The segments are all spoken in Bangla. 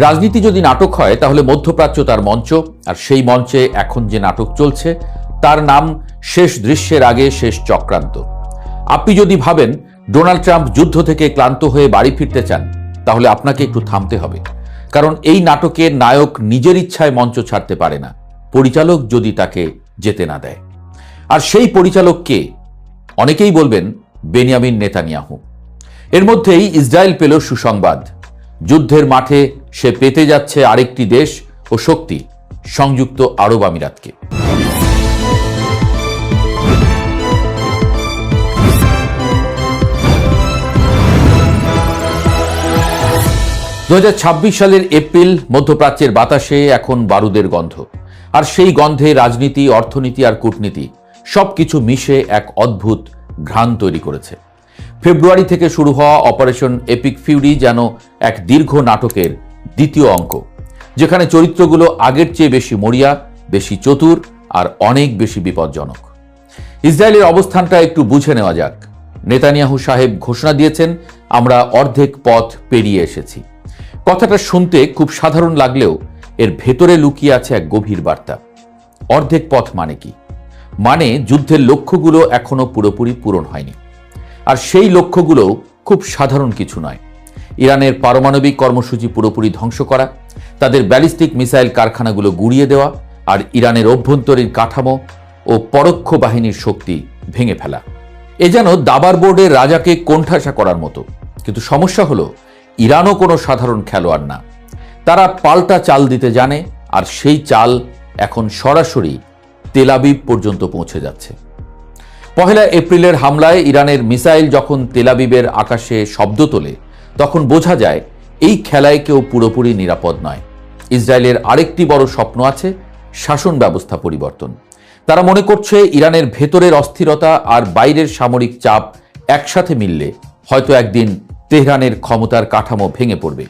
রাজনীতি যদি নাটক হয় তাহলে মধ্যপ্রাচ্য তার মঞ্চ, আর সেই মঞ্চে এখন যে নাটক চলছে তার নাম শেষ দৃশ্যের আগে শেষ চক্রান্ত। আপনি যদি ভাবেন ডোনাল্ড ট্রাম্প যুদ্ধ থেকে ক্লান্ত হয়ে বাড়ি ফিরতে চান, তাহলে আপনাকে একটু থামতে হবে, কারণ এই নাটকের নায়ক নিজের ইচ্ছায় মঞ্চ ছাড়তে পারে না, পরিচালক যদি তাকে যেতে না দেয়। আর সেই পরিচালক কে? অনেকেই বলবেন বেনিয়ামিন নেতানিয়াহু। এর মধ্যেই ইসরায়েল পেল সুসংবাদ। যুদ্ধের মাঠে সে পেতে যাচ্ছে আরেকটি দেশ ও শক্তি, সংযুক্ত আরব আমিরাতকে। 2026 সালের এপ্রিল, মধ্যপ্রাচ্যের বাতাসে এখন বারুদের গন্ধ। আর সেই গন্ধে রাজনীতি, অর্থনীতি আর কূটনীতি সবকিছু মিশে এক অদ্ভুত ঘ্রাণ তৈরি করেছে। ফেব্রুয়ারি থেকে শুরু হওয়া অপারেশন এপিক ফিউরি যেন এক দীর্ঘ নাটকের দ্বিতীয় অঙ্ক, যেখানে চরিত্রগুলো আগের চেয়ে বেশি মরিয়া, বেশি চতুর আর অনেক বেশি বিপজ্জনক। ইসরায়েলের অবস্থানটা একটু বুঝে নেওয়া যাক। নেতানিয়াহু সাহেব ঘোষণা দিয়েছেন, আমরা অর্ধেক পথ পেরিয়ে এসেছি। কথাটা শুনতে খুব সাধারণ লাগলেও এর ভেতরে লুকিয়ে আছে এক গভীর বার্তা। অর্ধেক পথ মানে কি? মানে যুদ্ধের লক্ষ্যগুলো এখনো পুরোপুরি পূরণ হয়নি। আর সেই লক্ষ্যগুলো খুব সাধারণ কিছু নয়। ইরানের পারমাণবিক কর্মসূচি পুরোপুরি ধ্বংস করা, তাদের ব্যালিস্টিক মিসাইল কারখানাগুলো গুঁড়িয়ে দেওয়া, আর ইরানের অভ্যন্তরীণ কাঠামো ও পরোক্ষ বাহিনীর শক্তি ভেঙে ফেলা। এ যেন দাবার বোর্ডের রাজাকে কোণঠাসা করার মতো। কিন্তু সমস্যা হলো, ইরানও কোনো সাধারণ খেলোয়াড় না। তারা পাল্টা চাল দিতে জানে, আর সেই চাল এখন সরাসরি তেল আবিব পর্যন্ত পৌঁছে যাচ্ছে। 1 এপ্রিলের হামলায় ইরানের মিসাইল যখন তেল আবিবের আকাশে শব্দ তোলে, তখন বোঝা যায় এই খেলায় কেউ পুরোপুরি নিরাপদ নয়। ইসরায়েলের আরেকটি বড় স্বপ্ন আছে, শাসন ব্যবস্থা পরিবর্তন। তারা মনে করছে ইরানের ভেতরের অস্থিরতা আর বাইরের সামরিক চাপ একসাথে মিললে হয়তো একদিন তেহরানের ক্ষমতার কাঠামো ভেঙে পড়বে।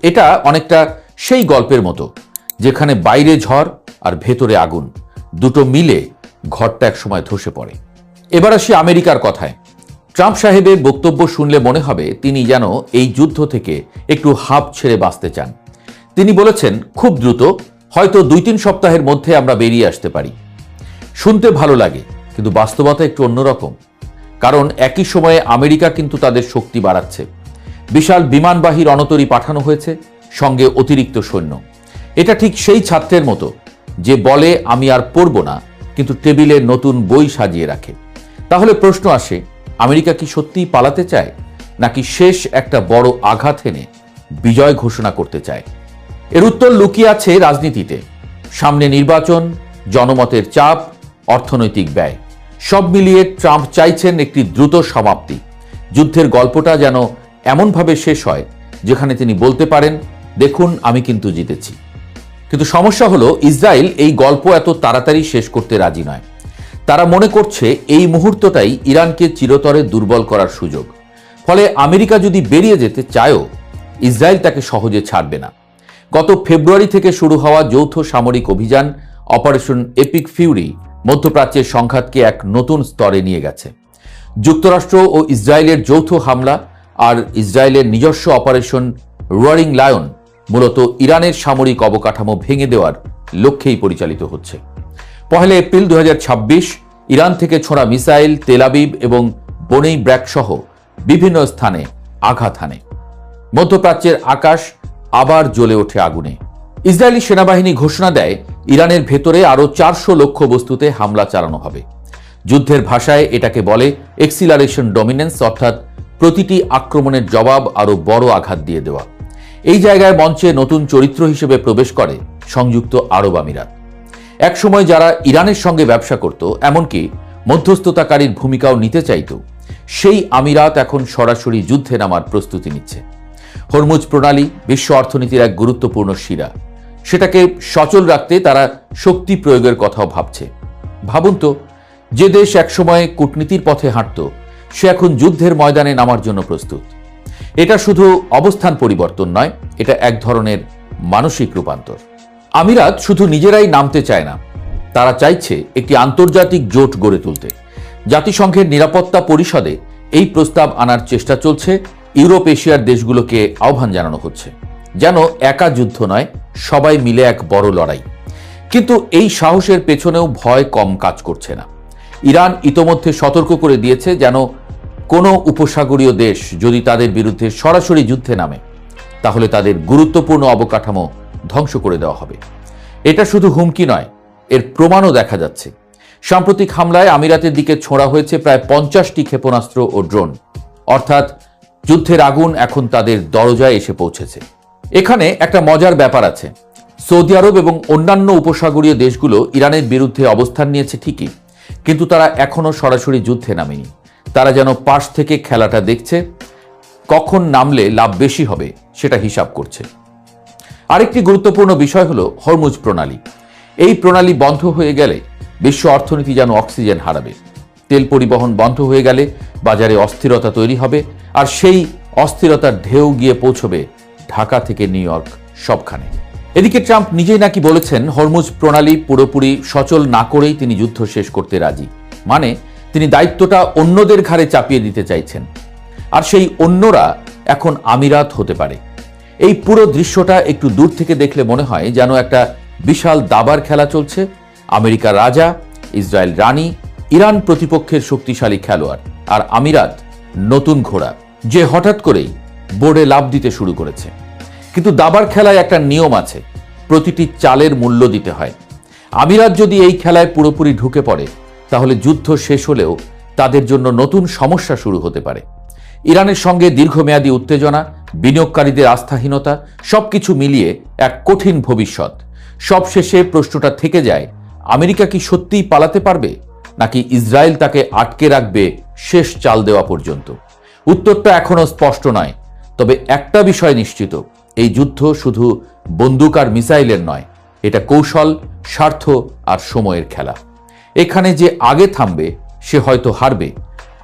এটা অনেকটা সেই গল্পের মতো, যেখানে বাইরে ঝড় আর ভেতরে আগুন, দুটো মিলে ঘরটা একসময় ধসে পড়ে। এবার আসি আমেরিকার কথায়। ট্রাম্প সাহেবের বক্তব্য শুনলে মনে হবে তিনি যেন এই যুদ্ধ থেকে একটু হাঁপ ছেড়ে বাঁচতে চান। তিনি বলেছেন, খুব দ্রুত, হয়তো 2-3 সপ্তাহের মধ্যে আমরা বেরিয়ে আসতে পারি। শুনতে ভালো লাগে, কিন্তু বাস্তবতা একটু অন্যরকম। কারণ একই সময়ে আমেরিকা কিন্তু তাদের শক্তি বাড়াচ্ছে। বিশাল বিমানবাহী রণতরী পাঠানো হয়েছে, সঙ্গে অতিরিক্ত সৈন্য। এটা ঠিক সেই ছাত্রের মতো যে বলে আমি আর পড়ব না, কিন্তু টেবিলে নতুন বই সাজিয়ে রাখে। তাহলে প্রশ্ন আসে, আমেরিকা কি সত্যিই পালাতে চায়, নাকি শেষ একটা বড় আঘাত এনে বিজয় ঘোষণা করতে চায়? এর উত্তর লুকিয়ে আছে রাজনীতিতে। সামনে নির্বাচন, জনমতের চাপ, অর্থনৈতিক ব্যয়, সব মিলিয়ে ট্রাম্প চাইছেন একটি দ্রুত সমাপ্তি। যুদ্ধের গল্পটা যেন এমনভাবে শেষ হয় যেখানে তিনি বলতে পারেন, দেখুন আমি কিন্তু জিতেছি। কিন্তু সমস্যা হলো, ইসরায়েল এই গল্প এত তাড়াতাড়ি শেষ করতে রাজি নয়। তারা মনে করছে এই মুহূর্তটাই ইরানকে চিরতরে দুর্বল করার সুযোগ। ফলে আমেরিকা যদি বেরিয়ে যেতে চায়ও, ইসরায়েল তাকে সহজে ছাড়বে না। গত ফেব্রুয়ারি থেকে শুরু হওয়া যৌথ সামরিক অভিযান অপারেশন এপিক ফিউরি মধ্যপ্রাচ্যের সংঘাতকে এক নতুন স্তরে নিয়ে গেছে। যুক্তরাষ্ট্র ও ইসরায়েলের যৌথ হামলা আর ইসরায়েলের নিজস্ব অপারেশন রোয়ারিং লায়ন মূলত ইরানের সামরিক অবকাঠামো ভেঙে দেওয়ার লক্ষ্যেই পরিচালিত হচ্ছে। 1 এপ্রিল 2026 ইরান থেকে ছোড়া মিসাইল তেল আবিব এবং বনেই ব্র্যাক সহ বিভিন্ন স্থানে আঘাত হানে। মধ্যপ্রাচ্যের আকাশ আবার জ্বলে ওঠে আগুনে। ইসরায়েলি সেনাবাহিনী ঘোষণা দেয়, ইরানের ভেতরে আরও 400 লক্ষ্যবস্তুতে হামলা চালানো হবে। যুদ্ধের ভাষায় এটাকে বলে এক্সিলারেশন ডমিনেন্স, অর্থাৎ প্রতিটি আক্রমণের জবাব আরও বড় আঘাত দিয়ে দেওয়া। এই জায়গায় মঞ্চে নতুন চরিত্র হিসেবে প্রবেশ করে সংযুক্ত আরব আমিরাত। একসময় যারা ইরানের সঙ্গে ব্যবসা করত, এমনকি মধ্যস্থতাকারীর ভূমিকাও নিতে চাইত, সেই আমিরাত এখন সরাসরি যুদ্ধে নামার প্রস্তুতি নিচ্ছে। হরমুজ প্রণালী বিশ্ব অর্থনীতির এক গুরুত্বপূর্ণ শিরা। সেটাকে সচল রাখতে তারা শক্তি প্রয়োগের কথাও ভাবছে। ভাবুন তো, যে দেশ একসময় কূটনীতির পথে হাঁটত, সে এখন যুদ্ধের ময়দানে নামার জন্য প্রস্তুত। এটা শুধু অবস্থান পরিবর্তন নয়, এটা এক ধরনের মানসিক রূপান্তর। আমিরাত শুধু নিজেরাই নামতে চায় না, তারা চাইছে একটি আন্তর্জাতিক জোট গড়ে তুলতে। জাতিসংঘের নিরাপত্তা পরিষদে এই প্রস্তাব আনার চেষ্টা চলছে। ইউরোপ এশিয়ার দেশগুলোকে আহ্বান জানানো হচ্ছে। যেন একা যুদ্ধ নয়, সবাই মিলে এক বড় লড়াই। কিন্তু এই সাহসের পেছনেও ভয় কম কাজ করছে না। ইরান ইতোমধ্যে সতর্ক করে দিয়েছে যেন কোনো উপসাগরীয় দেশ যদি তাদের বিরুদ্ধে সরাসরি যুদ্ধে নামে তাহলে তাদের গুরুত্বপূর্ণ অবকাঠামো ধ্বংস করে দেওয়া হবে। এটা শুধু হুমকি নয়, এর প্রমাণও দেখা যাচ্ছে। সাম্প্রতিক হামলায় আমিরাতের দিকে ছোঁড়া হয়েছে প্রায় 50টি ক্ষেপণাস্ত্র ও ড্রোন, অর্থাৎ যুদ্ধের আগুন এখন তাদের দরজায় এসে পৌঁছেছে। এখানে একটা মজার ব্যাপার আছে। সৌদি আরব এবং অন্যান্য উপসাগরীয় দেশগুলো ইরানের বিরুদ্ধে অবস্থান নিয়েছে ঠিকই, কিন্তু তারা এখনো সরাসরি যুদ্ধে নামেনি। তারা যেন পাশ থেকে খেলাটা দেখছে, কখন নামলে লাভ বেশি হবে সেটা হিসাব করছে। আরেকটি গুরুত্বপূর্ণ বিষয় হলো হরমুজ প্রণালী। এই প্রণালী বন্ধ হয়ে গেলে বিশ্ব অর্থনীতি যেন অক্সিজেন হারাবে। তেল পরিবহন বন্ধ হয়ে গেলে বাজারে অস্থিরতা তৈরি হবে, আর সেই অস্থিরতার ঢেউ গিয়ে পৌঁছবে ঢাকা থেকে নিউ ইয়র্ক সবখানে। এদিকে ট্রাম্প নিজেই নাকি বলেছেন হরমুজ প্রণালী পুরোপুরি সচল না করেই তিনি যুদ্ধ শেষ করতে রাজি। মানে তিনি দায়িত্বটা অন্যদের ঘাড়ে চাপিয়ে দিতে চাইছেন, আর সেই অন্যরা এখন আমিরাত হতে পারে। এই পুরো দৃশ্যটা একটু দূর থেকে দেখলে মনে হয় যেন একটা বিশাল দাবার খেলা চলছে। আমেরিকা রাজা, ইসরায়েল রানী, ইরান প্রতিপক্ষের শক্তিশালী খেলোয়াড়, আর আমিরাত নতুন ঘোড়া যে হঠাৎ করেই বোর্ডে লাফ দিতে শুরু করেছে। কিন্তু দাবার খেলায় একটা নিয়ম আছে, প্রতিটি চালের মূল্য দিতে হয়। আমিরাত যদি এই খেলায় পুরোপুরি ঢুকে পড়ে তাহলে যুদ্ধ শেষ হলেও তাদের জন্য নতুন সমস্যা শুরু হতে পারে। ইরানের সঙ্গে দীর্ঘমেয়াদী উত্তেজনা, বিনিয়োগকারীদের আস্থাহীনতা, সবকিছু মিলিয়ে এক কঠিন ভবিষ্যৎ। সবশেষে প্রশ্নটা থেকে যায়, আমেরিকা কি সত্যিই পালাতে পারবে, নাকি ইসরায়েল তাকে আটকে রাখবে শেষ চাল দেওয়া পর্যন্ত? উত্তরটা এখনো স্পষ্ট নয়, তবে একটা বিষয় নিশ্চিত, এই যুদ্ধ শুধু বন্দুক আর মিসাইলের নয়, এটা কৌশল, স্বার্থ আর সময়ের খেলা। এখানে যে আগে থামবে সে হয়তো হারবে,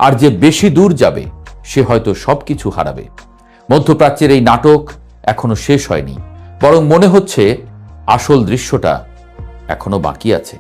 আর যে বেশি দূর যাবে সে হয়তো সবকিছু হারাবে। মধ্যপ্রাচ্যের এই নাটক এখনো শেষ হয়নি, বরং মনে হচ্ছে আসল দৃশ্যটা এখনো বাকি আছে।